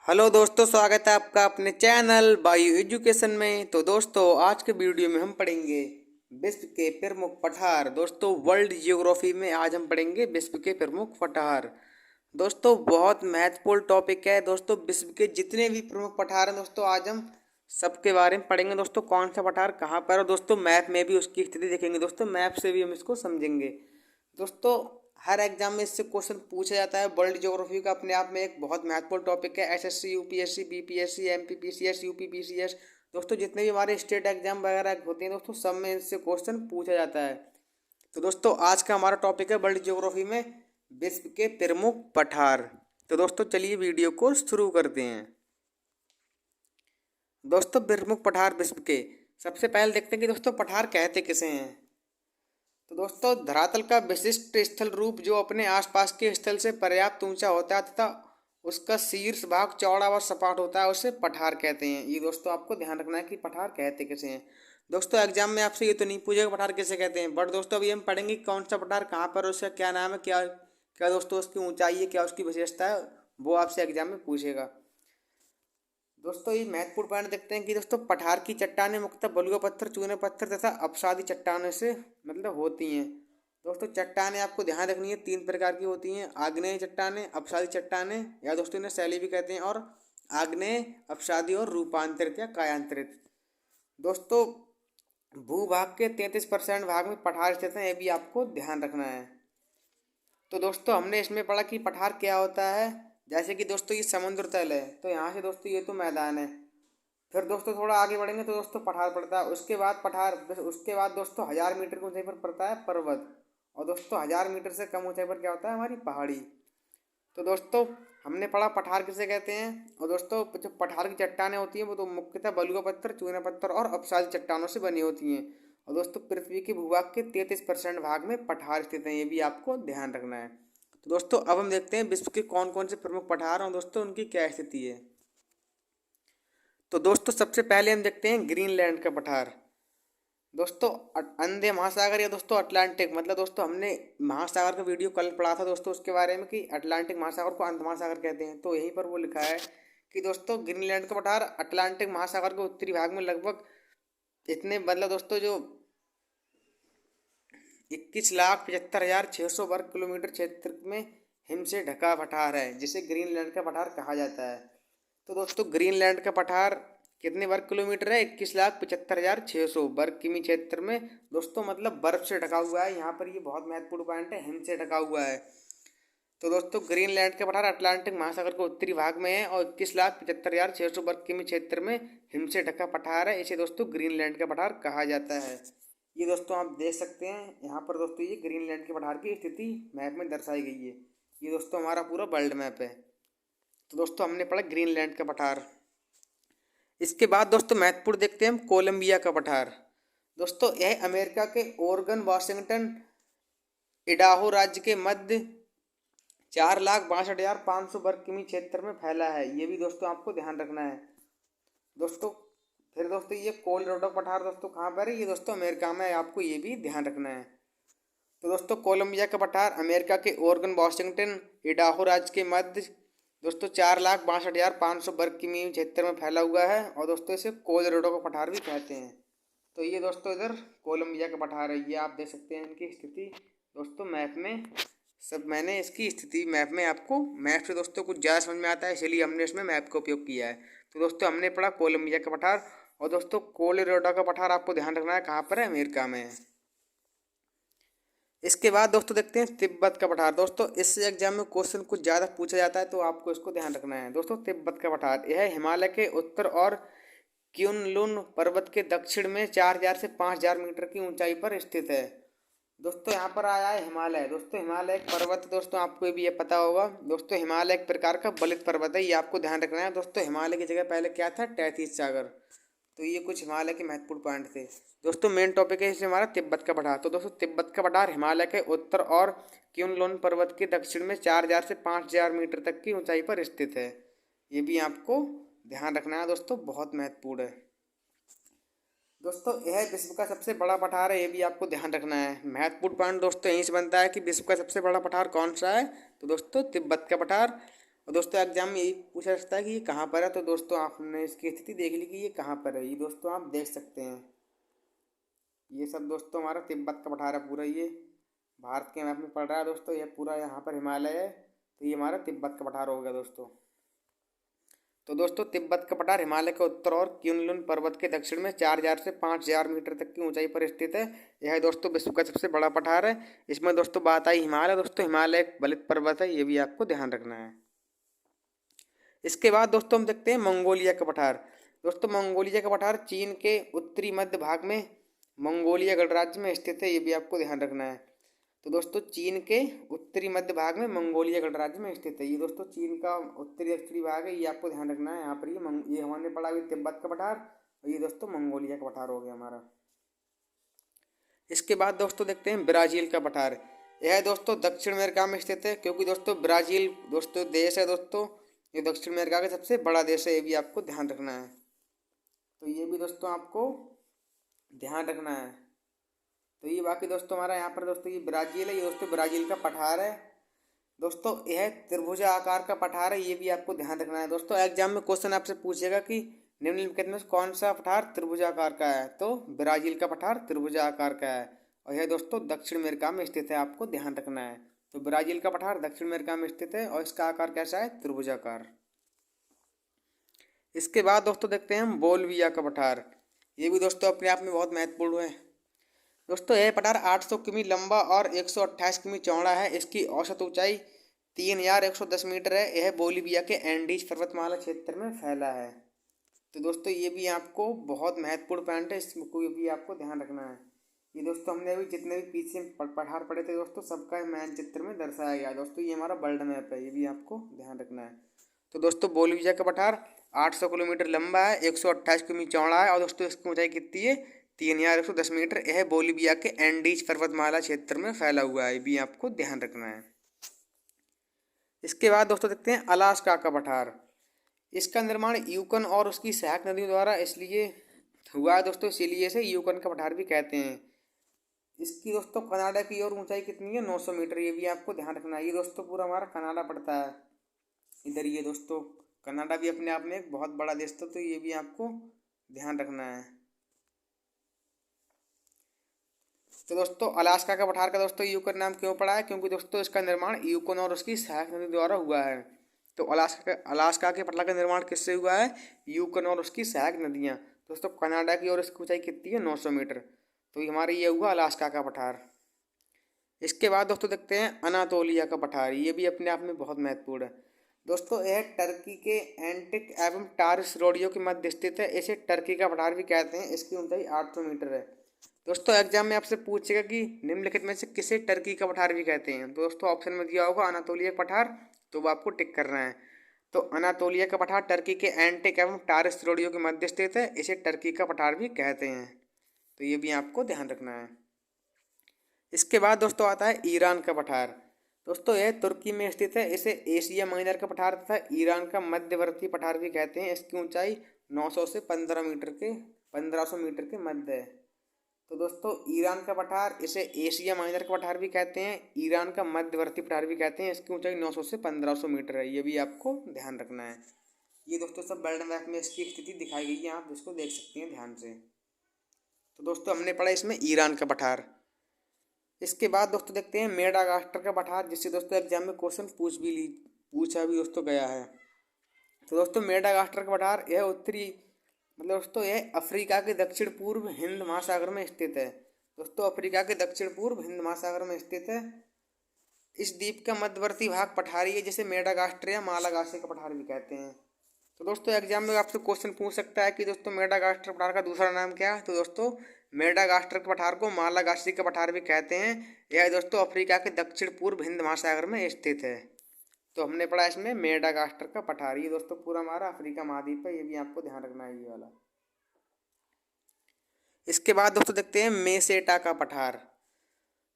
Hello दोस्तों, स्वागत है आपका अपने चैनल बायो एजुकेशन में। तो दोस्तों, आज के वीडियो में हम पढ़ेंगे विश्व के प्रमुख पठार। दोस्तों, वर्ल्ड जियोग्राफी में आज हम पढ़ेंगे विश्व के प्रमुख पठार। दोस्तों, बहुत महत्वपूर्ण टॉपिक है। दोस्तों, विश्व के जितने भी प्रमुख पठार हैं दोस्तों, आज हम सबके बारे में पढ़ेंगे। दोस्तों, कौन सा पठार कहाँ पर है, दोस्तों मैप में भी उसकी स्थिति देखेंगे। दोस्तों, मैप से भी हम इसको समझेंगे। दोस्तों, हर एग्जाम में इससे क्वेश्चन पूछा जाता है। वर्ल्ड ज्योग्राफी का अपने आप में एक बहुत महत्वपूर्ण टॉपिक है। SSC, UPSC, BPSC, MPPCS, UPPCS, दोस्तों जितने भी हमारे स्टेट एग्जाम वगैरह होते हैं दोस्तों, सब में इससे क्वेश्चन पूछा जाता है। तो दोस्तों, आज का हमारा टॉपिक है वर्ल्ड ज्योग्राफी में विश्व के प्रमुख पठार। तो दोस्तों, चलिए वीडियो को शुरू करते हैं। दोस्तों, प्रमुख पठार विश्व के, सबसे पहले देखते हैं कि दोस्तों पठार कहते किसे हैं। तो दोस्तों, धरातल का विशिष्ट स्थल रूप जो अपने आसपास के स्थल से पर्याप्त ऊंचा होता है तथा उसका शीर्ष भाग चौड़ा व सपाट होता है, उसे पठार कहते हैं। ये दोस्तों आपको ध्यान रखना है कि पठार कहते किसे हैं। दोस्तों, एग्जाम में आपसे ये तो नहीं पूछेगा पठार किसे कहते हैं, बट दोस्तों अभी हम पढ़ेंगे कौन सा पठार कहाँ पर, उसका क्या नाम है, क्या क्या दोस्तों उसकी ऊंचाई है, क्या उसकी विशेषता है, वो आपसे एग्जाम में पूछेगा। दोस्तों, ये महत्वपूर्ण पॉइंट देखते हैं कि दोस्तों पठार की चट्टानें मुख्यतः बलुआ पत्थर, चूने पत्थर तथा अपसादी चट्टानों से होती हैं। दोस्तों, चट्टानें आपको ध्यान रखनी है, तीन प्रकार की होती हैं। आग्नेय चट्टानें, अपसादी चट्टानें, या दोस्तों इन्हें शैली भी कहते हैं, और आग्नेय, अपसादी और रूपांतरित या कायांतरित। दोस्तों, भूभाग के 33% भाग में पठार स्थित हैं, ये भी आपको ध्यान रखना है। तो दोस्तों, हमने इसमें पढ़ा कि पठार क्या होता है। जैसे कि दोस्तों ये समुद्र तल है, तो यहाँ से दोस्तों ये तो मैदान है। फिर दोस्तों थोड़ा आगे बढ़ेंगे तो दोस्तों पठार पड़ता है। उसके बाद दोस्तों 1000 मीटर की ऊंचाई पर पड़ता है पर्वत। और दोस्तों 1000 मीटर से कम ऊंचाई पर क्या होता है, हमारी पहाड़ी। तो दोस्तों, हमने पढ़ा पठार किसे कहते हैं। और दोस्तों, जो पठार की चट्टानें होती हैं वो तो मुख्यतः बलुआ पत्थर, चूना पत्थर और अपसादी चट्टानों से बनी होती हैं। और दोस्तों, पृथ्वी के भूभाग के 33% भाग में पठार स्थित हैं, ये भी आपको ध्यान रखना है। तो दोस्तों, अब हम देखते हैं विश्व के कौन कौन से प्रमुख पठार हैं और दोस्तों उनकी क्या स्थिति है। तो दोस्तों, सबसे पहले हम देखते हैं ग्रीनलैंड का पठार। दोस्तों, अंधे महासागर या दोस्तों अटलांटिक, दोस्तों हमने महासागर का वीडियो कल पढ़ा था दोस्तों उसके बारे में कि अटलांटिक महासागर को अंध महासागर कहते हैं। तो यहीं पर वो लिखा है कि दोस्तों ग्रीनलैंड का पठार अटलांटिक महासागर के उत्तरी भाग में लगभग इतने दोस्तों जो 21,75,600 वर्ग किलोमीटर क्षेत्र में हिम से ढका पठार है, जिसे ग्रीनलैंड का पठार कहा जाता है। तो दोस्तों, ग्रीनलैंड का पठार कितने वर्ग किलोमीटर है, 21,75,600 वर्ग किमी क्षेत्र में दोस्तों बर्फ से ढका हुआ है। यहाँ पर ये बहुत महत्वपूर्ण पॉइंट है, हिम से ढका हुआ है। तो दोस्तों, ग्रीनलैंड का पठार अटलांटिक महासागर के उत्तरी भाग में है और 21,75,600 वर्ग किमी क्षेत्र में हिम से ढका पठार है। इसे दोस्तों ग्रीनलैंड का पठार कहा जाता है। ये दोस्तों आप देख सकते हैं यहाँ पर दोस्तों ये ग्रीनलैंड के पठार की स्थिति मैप में दर्शाई गई है। ये दोस्तों हमारा पूरा वर्ल्ड मैप है। तो दोस्तों, हमने पढ़ा ग्रीनलैंड का पठार। इसके बाद दोस्तों महत्वपूर्ण देखते हैं हम कोलंबिया का पठार। दोस्तों, यह अमेरिका के ओरेगन, वाशिंगटन, इडाहो राज्य के मध्य 4,62,500 वर्ग किमी क्षेत्र में फैला है। ये भी दोस्तों आपको ध्यान रखना है। दोस्तों, फिर दोस्तों ये कोलोराडो पठार दोस्तों कहाँ पर है, ये दोस्तों अमेरिका में है, आपको ये भी ध्यान रखना है। तो दोस्तों, कोलंबिया का पठार अमेरिका के ओरेगन, वाशिंगटन, इडाहो राज्य के मध्य दोस्तों 4,62,500 वर्ग किमी क्षेत्र में फैला हुआ है। और दोस्तों इसे कोलोराडो का पठार भी कहते हैं। तो ये दोस्तों इधर कोलंबिया का पठार है, ये आप देख सकते हैं इनकी स्थिति दोस्तों मैप में। सब मैंने इसकी स्थिति मैप में आपको मैप से दोस्तों कुछ ज़्यादा समझ में आता है, इसलिए हमने इसमें मैप का उपयोग किया है। तो दोस्तों, हमने पढ़ा कोलंबिया का पठार। और दोस्तों, कोलोराडो का पठार आपको ध्यान रखना है कहाँ पर है, अमेरिका में है। इसके बाद दोस्तों देखते हैं तिब्बत का पठार। दोस्तों, इस एग्जाम में क्वेश्चन कुछ ज़्यादा पूछा जाता है, तो आपको इसको ध्यान रखना है। दोस्तों, तिब्बत का पठार यह हिमालय के उत्तर और क्युनलुन पर्वत के दक्षिण में 4,000 से 5,000 मीटर की ऊंचाई पर स्थित है। दोस्तों, यहाँ पर आया है हिमालय। दोस्तों, हिमालय एक पर्वत दोस्तों आपको भी ये पता होगा। दोस्तों, हिमालय एक प्रकार का बलित पर्वत है, ये आपको ध्यान रखना है। दोस्तों, हिमालय की जगह पहले क्या था, टैथिस सागर। तो ये कुछ हिमालय के महत्वपूर्ण पॉइंट थे। दोस्तों, मेन टॉपिक है इसमें हमारा तिब्बत का पठार। तो दोस्तों, तिब्बत का पठार हिमालय के उत्तर और क्युनलुन पर्वत के दक्षिण में 4,000 से 5,000 मीटर तक की ऊंचाई पर स्थित है। ये भी आपको ध्यान रखना है दोस्तों, बहुत महत्वपूर्ण है। दोस्तों, यह विश्व का सबसे बड़ा पठार है, ये भी आपको ध्यान रखना है। महत्वपूर्ण पॉइंट दोस्तों यहीं से बनता है कि विश्व का सबसे बड़ा पठार कौन सा है। तो दोस्तों, तिब्बत का पठार। और दोस्तों एग्जाम में यही पूछा जाता है कि ये कहाँ पर है, तो दोस्तों आपने इसकी स्थिति देख ली कि ये कहाँ पर है। ये दोस्तों आप देख सकते हैं, ये सब दोस्तों हमारा तिब्बत का पठार है पूरा। ये भारत के मैप में पड़ रहा है दोस्तों, ये पूरा यहाँ पर हिमालय है, तो ये हमारा तिब्बत का पठार हो गया दोस्तों। तो दोस्तों तिब्बत का पठार हिमालय के उत्तर और क्युनलुन पर्वत के दक्षिण में 4000 से 5000 मीटर तक की ऊंचाई पर स्थित है। यह दोस्तों विश्व का सबसे बड़ा पठार है। इसमें दोस्तों बात आई हिमालय, दोस्तों हिमालय एक बलित पर्वत है, ये भी आपको ध्यान रखना है। इसके बाद दोस्तों हम देखते हैं मंगोलिया का पठार। दोस्तों मंगोलिया का पठार चीन के उत्तरी मध्य भाग में मंगोलिया गणराज्य में स्थित है, ये भी आपको ध्यान रखना है। तो दोस्तों चीन के उत्तरी मध्य भाग में मंगोलिया गणराज्य में स्थित है। ये दोस्तों चीन का उत्तरी दक्षिणी भाग है, ये आपको ध्यान रखना है। यहाँ पर ये हमने पढ़ा अभी तिब्बत का पठार, और ये दोस्तों मंगोलिया का पठार हो गया हमारा। इसके बाद दोस्तों देखते हैं ब्राज़ील का पठार। यह दोस्तों दक्षिण अमेरिका में स्थित है, क्योंकि दोस्तों ब्राज़ील दोस्तों देश है दोस्तों, ये दक्षिण अमेरिका का सबसे बड़ा देश है, ये भी आपको ध्यान रखना है। तो ये भी दोस्तों आपको ध्यान रखना है। तो ये बाकी दोस्तों हमारा यहाँ पर दोस्तों ये ब्राज़ील है, ये दोस्तों ब्राज़ील का पठार है दोस्तों। यह त्रिभुजा आकार का पठार है, ये भी आपको ध्यान रखना है दोस्तों। एग्जाम में क्वेश्चन आपसे पूछेगा कि निम्नलिखित में कौन सा पठार त्रिभुजाकार का है, तो ब्राज़ील का पठार त्रिभुजा आकार का है, और यह दोस्तों दक्षिण अमेरिका में स्थित है, आपको ध्यान रखना है। तो ब्राज़ील का पठार दक्षिण अमेरिका में स्थित है और इसका आकार कैसा है, त्रिभुजाकार। इसके बाद दोस्तों देखते हैं हम बोलिविया का पठार। ये भी दोस्तों अपने आप में बहुत महत्वपूर्ण है दोस्तों। यह पठार 800 किमी लंबा और 128 किमी चौड़ा है। इसकी औसत ऊंचाई 3110 मीटर है। यह बोलिविया के एंडीज पर्वतमाला क्षेत्र में फैला है। तो दोस्तों ये भी आपको बहुत महत्वपूर्ण पॉइंट है, इसको भी आपको ध्यान रखना है। ये दोस्तों हमने अभी जितने भी पीछे पठार पढ़े थे दोस्तों, सबका मानचित्र में दर्शाया गया दोस्तों। ये हमारा वर्ल्ड मैप है, ये भी आपको ध्यान रखना है। तो दोस्तों बोलिविया का पठार 800 किलोमीटर लंबा है, 128 किमी चौड़ा है, और दोस्तों इसकी ऊंचाई कितनी है, 3110 मीटर। यह बोलिविया के एंडीज पर्वतमाला क्षेत्र में फैला हुआ है, ये भी आपको ध्यान रखना है। इसके बाद दोस्तों देखते हैं अलास्का का पठार। इसका निर्माण यूकन और उसकी सहायक नदियों द्वारा इसलिए हुआ है दोस्तों, इसीलिए इसे यूकन का पठार भी कहते हैं। इसकी दोस्तों कनाडा की ओर ऊंचाई कितनी है, 900 मीटर, ये भी आपको ध्यान रखना है। ये दोस्तों पूरा हमारा कनाडा पड़ता है इधर। ये दोस्तों कनाडा भी अपने आप में एक बहुत बड़ा देश था, तो ये भी आपको ध्यान रखना है। तो दोस्तों अलास्का का पठार का दोस्तों यूकन नाम क्यों पड़ा है, क्योंकि दोस्तों इसका निर्माण यूकन और उसकी सहायक नदी द्वारा हुआ है। तो अलास्का के पठार का निर्माण किससे हुआ है, यूकन और उसकी सहायक नदियाँ। दोस्तों कनाडा की ओर इसकी ऊंचाई कितनी है, 900 मीटर। तो हमारा ये हुआ अलास्का का पठार। इसके बाद दोस्तों देखते हैं अनातोलिया का पठार। ये भी अपने आप में बहुत महत्वपूर्ण है दोस्तों। यह टर्की के एंटिक एवं टारिस रोडियो के मध्य स्थित है। इसे टर्की का पठार भी कहते हैं। इसकी ऊंचाई 800 मीटर है दोस्तों। एग्जाम में आपसे पूछेगा कि निम्नलिखित में से किसे टर्की का पठार भी कहते हैं, तो दोस्तों ऑप्शन में दिया होगा अनातोलिया पठार, तो वो आपको टिक करना है। तो अनातोलिया का पठार टर्की के एंटिक एवं टारिस रोडियो के मध्य स्थित है। इसे टर्की का पठार भी कहते हैं, तो ये भी आपको ध्यान रखना है। इसके बाद दोस्तों आता है ईरान का पठार। दोस्तों यह तुर्की में स्थित है। इसे एशिया माइनर का पठार तथा ईरान का मध्यवर्ती पठार भी कहते हैं। इसकी ऊंचाई 900 से 1500 मीटर के मध्य है। तो दोस्तों ईरान का पठार, इसे एशिया माइनर का पठार भी कहते हैं, ईरान का मध्यवर्ती पठार भी कहते हैं। इसकी ऊंचाई 900 से 1500 मीटर है, ये भी आपको ध्यान रखना है। ये दोस्तों सब वर्ल्ड मैप में इसकी स्थिति दिखाई गई है, आप इसको देख सकते हैं ध्यान से। तो दोस्तों हमने पढ़ा इसमें ईरान का पठार। इसके बाद दोस्तों देखते हैं मेडागास्कर का पठार, जिससे दोस्तों एग्जाम में क्वेश्चन पूछा भी दोस्तों गया है। तो दोस्तों मेडागास्कर का पठार यह उत्तरी मतलब दोस्तों यह अफ्रीका के दक्षिण पूर्व हिंद महासागर में स्थित है। दोस्तों अफ्रीका के दक्षिण पूर्व हिंद महासागर में स्थित है। इस द्वीप का मध्यवर्ती भाग पठारी है, जिसे मेडागास्कर या मालागासी का पठार भी कहते हैं। तो दोस्तों एग्जाम में आपसे क्वेश्चन पूछ सकता है कि दोस्तों मेडागास्कर पठार का दूसरा नाम क्या है, तो दोस्तों मेडागास्कर के पठार को मालागासी का पठार भी कहते हैं। यह दोस्तों अफ्रीका के दक्षिण पूर्व हिंद महासागर में स्थित है। तो हमने पढ़ा इसमें मेडागास्कर का पठार। ये दोस्तों पूरा हमारा अफ्रीका महाद्वीप है, ये भी आपको ध्यान रखना है ये वाला। इसके बाद दोस्तों देखते हैं मेसेटा का पठार।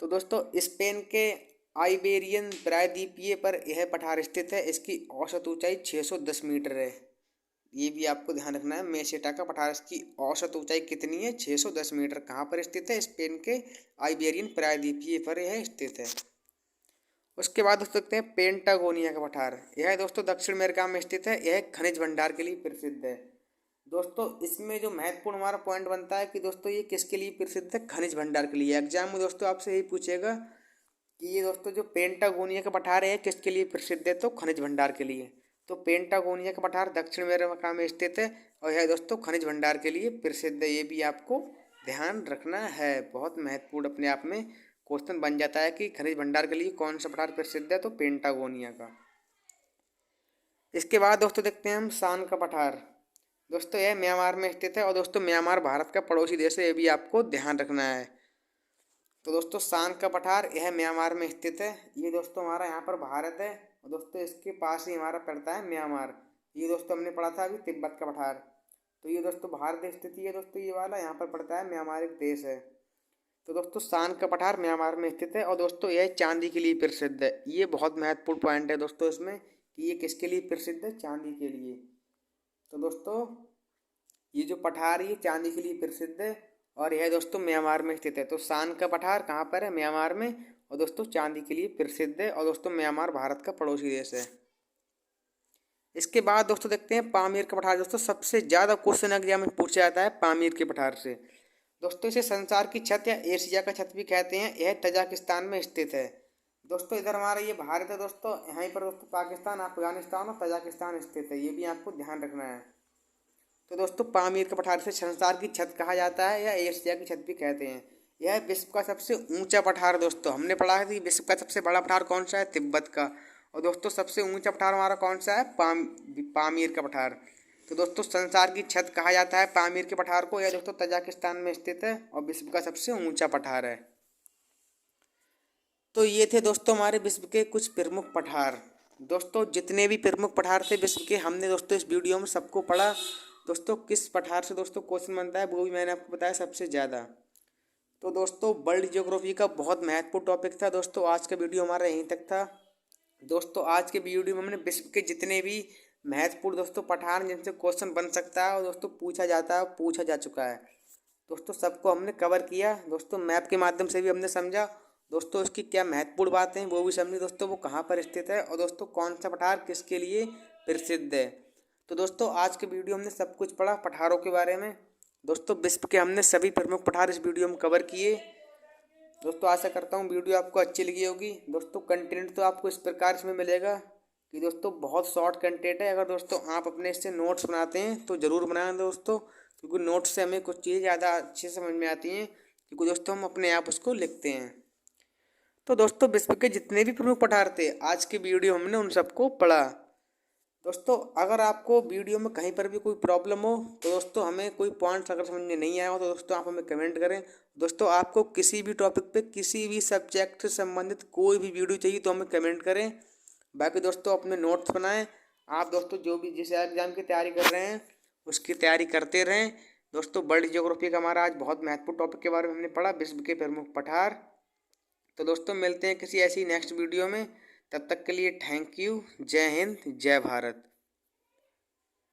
तो दोस्तों स्पेन के आइबेरियन प्रायद्वीपीय पर यह पठार स्थित है। इसकी औसत ऊंचाई 610 मीटर है, ये भी आपको ध्यान रखना है। मेसेटा का पठार, इसकी औसत ऊंचाई कितनी है, 610 मीटर। कहाँ पर स्थित है, स्पेन के आइबेरियन प्रायद्वीपीय पर यह स्थित है। उसके बाद दोस्तों देखते हैं पेंटागोनिया का पठार। यह दोस्तों दक्षिण अमेरिका में स्थित है। यह खनिज भंडार के लिए प्रसिद्ध है। दोस्तों इसमें जो महत्वपूर्ण हमारा पॉइंट बनता है कि दोस्तों ये किसके लिए प्रसिद्ध है? खनिज भंडार के लिए। एग्जाम में दोस्तों आपसे यही पूछेगा कि ये दोस्तों जो पेंटागोनिया का पठार है किसके लिए प्रसिद्ध है? तो खनिज भंडार के लिए। तो पेंटागोनिया का पठार दक्षिण अमेरिका में स्थित है और यह दोस्तों खनिज भंडार के लिए प्रसिद्ध है। ये भी आपको ध्यान रखना है, बहुत महत्वपूर्ण अपने आप में क्वेश्चन बन जाता है कि खनिज भंडार के लिए कौन सा पठार प्रसिद्ध है? तो पेंटागोनिया का। इसके बाद दोस्तों देखते हैं हम सान का पठार। दोस्तों यह म्यांमार में स्थित है और दोस्तों म्यांमार भारत का पड़ोसी देश है, ये भी आपको ध्यान रखना है। तो दोस्तों सान का पठार यह म्यांमार में स्थित है। ये दोस्तों हमारा यहाँ पर भारत है और दोस्तों इसके पास ही हमारा पड़ता है म्यांमार। ये दोस्तों हमने पढ़ा था अभी तिब्बत का पठार। तो ये दोस्तों भारत में स्थिति है दोस्तों, ये वाला यहाँ पर पड़ता है म्यांमार एक देश है। तो दोस्तों सान का पठार म्यांमार में स्थित है और दोस्तों यह चांदी के लिए प्रसिद्ध है। ये बहुत महत्वपूर्ण पॉइंट है दोस्तों इसमें कि ये किसके लिए प्रसिद्ध है? चांदी के लिए। तो दोस्तों ये जो पठार ये चांदी के लिए प्रसिद्ध है और यह दोस्तों म्यांमार में स्थित है। तो सान का पठार कहाँ पर है? म्यांमार में। और दोस्तों चांदी के लिए प्रसिद्ध है और दोस्तों म्यांमार भारत का पड़ोसी देश है। इसके बाद दोस्तों देखते हैं पामीर का पठार। दोस्तों सबसे ज़्यादा क्वेश्चन एग्जाम में पूछा जाता है पामीर के पठार से। दोस्तों इसे संसार की छत या एशिया का छत भी कहते हैं। यह तजाकिस्तान में स्थित है। दोस्तों इधर हमारा ये भारत है दोस्तों, यहीं पर दोस्तों पाकिस्तान, अफगानिस्तान और तजाकिस्तान स्थित है। ये भी आपको ध्यान रखना है। तो दोस्तों पामीर के पठार से संसार की छत कहा जाता है या एशिया की छत भी कहते हैं। यह विश्व का सबसे ऊंचा पठार। दोस्तों हमने पढ़ा है कि विश्व का सबसे बड़ा पठार कौन सा है? तिब्बत का। और दोस्तों सबसे ऊंचा पठार हमारा कौन सा है? पामीर का पठार। तो दोस्तों संसार की छत कहा जाता है पामीर के पठार को। यह दोस्तों तजाकिस्तान में स्थित है और विश्व का सबसे ऊंचा पठार है। तो ये थे दोस्तों हमारे विश्व के कुछ प्रमुख पठार। दोस्तों जितने भी प्रमुख पठार थे विश्व के, हमने दोस्तों इस वीडियो में सबको पढ़ा। दोस्तों किस पठार से दोस्तों क्वेश्चन बनता है वो भी मैंने आपको बताया सबसे ज़्यादा। तो दोस्तों वर्ल्ड ज्योग्राफी का बहुत महत्वपूर्ण टॉपिक था। दोस्तों आज का वीडियो हमारा यहीं तक था। दोस्तों आज के वीडियो में हमने विश्व के जितने भी महत्वपूर्ण दोस्तों पठार जिनसे क्वेश्चन बन सकता है और दोस्तों पूछा जाता है, पूछा जा चुका है दोस्तों, सबको हमने कवर किया। दोस्तों मैप के माध्यम से भी हमने समझा दोस्तों उसकी क्या महत्वपूर्ण बातें हैं वो भी समझी दोस्तों, वो कहाँ पर स्थित है और दोस्तों कौन सा पठार किसके लिए प्रसिद्ध है। तो दोस्तों आज के वीडियो हमने सब कुछ पढ़ा पठारों के बारे में। दोस्तों विश्व के हमने सभी प्रमुख पठार इस वीडियो में कवर किए। दोस्तों आशा करता हूँ वीडियो आपको अच्छी लगी होगी। दोस्तों कंटेंट तो आपको इस प्रकार इसमें मिलेगा कि दोस्तों बहुत शॉर्ट कंटेंट है। अगर दोस्तों आप अपने इससे नोट्स बनाते हैं तो ज़रूर बनाएं दोस्तों, क्योंकि नोट्स से हमें कुछ चीज़ें ज़्यादा अच्छे समझ में आती हैं, क्योंकि दोस्तों हम अपने आप उसको लिखते हैं। तो दोस्तों विश्व के जितने भी प्रमुख पठार थे आज की वीडियो हमने उन सबको पढ़ा। दोस्तों अगर आपको वीडियो में कहीं पर भी कोई प्रॉब्लम हो तो दोस्तों हमें कोई पॉइंट्स अगर समझ में नहीं आया हो तो दोस्तों आप हमें कमेंट करें। दोस्तों आपको किसी भी टॉपिक पे किसी भी सब्जेक्ट से संबंधित कोई भी वीडियो चाहिए तो हमें कमेंट करें। बाकी दोस्तों अपने नोट्स बनाएं। आप दोस्तों जो भी जिस एग्ज़ाम की तैयारी कर रहे हैं उसकी तैयारी करते रहें। दोस्तों वर्ल्ड ज्योग्राफी का हमारा आज बहुत महत्वपूर्ण टॉपिक के बारे में हमने पढ़ा, विश्व के प्रमुख पठार। तो दोस्तों मिलते हैं किसी ऐसी नेक्स्ट वीडियो में, तब तक के लिए थैंक यू। जय हिंद, जय भारत।